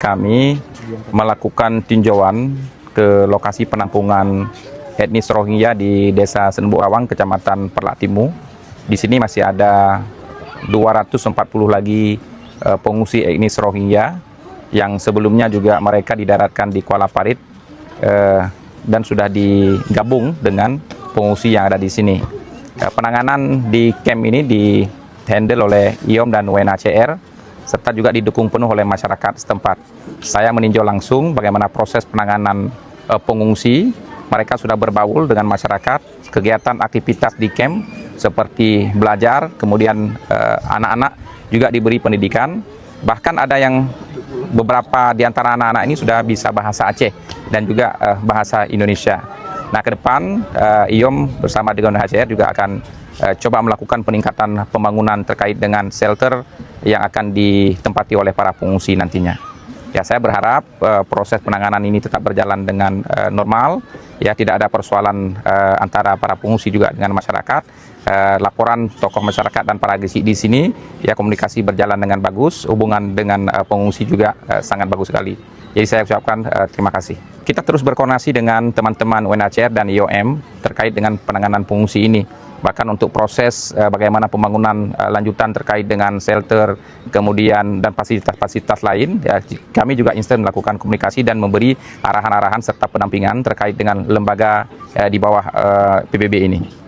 kami melakukan tinjauan ke lokasi penampungan etnis Rohingya di Desa Senbu Awang, Kecamatan Perlak Timu. Di sini masih ada 240 lagi pengungsi etnis Rohingya yang sebelumnya juga mereka didaratkan di Kuala Parit dan sudah digabung dengan pengungsi yang ada di sini. Penanganan di camp ini di-handle oleh IOM dan UNHCR, serta juga didukung penuh oleh masyarakat setempat. Saya meninjau langsung bagaimana proses penanganan pengungsi. Mereka sudah berbaur dengan masyarakat, kegiatan aktivitas di camp seperti belajar, kemudian anak-anak juga diberi pendidikan. Bahkan ada yang beberapa di antara anak-anak ini sudah bisa bahasa Aceh dan juga bahasa Indonesia. Nah, ke depan IOM bersama dengan UNHCR juga akan coba melakukan peningkatan pembangunan terkait dengan shelter yang akan ditempati oleh para pengungsi nantinya. Ya, saya berharap proses penanganan ini tetap berjalan dengan normal, ya, tidak ada persoalan antara para pengungsi juga dengan masyarakat. Laporan tokoh masyarakat dan para gisi di sini, ya, komunikasi berjalan dengan bagus, hubungan dengan pengungsi juga sangat bagus sekali. Jadi saya ucapkan terima kasih. Kita terus berkoordinasi dengan teman-teman UNHCR dan IOM terkait dengan penanganan pengungsi ini. Bahkan untuk proses bagaimana pembangunan lanjutan terkait dengan shelter, kemudian dan fasilitas-fasilitas lain, ya, kami juga instan melakukan komunikasi dan memberi arahan-arahan serta pendampingan terkait dengan lembaga di bawah PBB ini.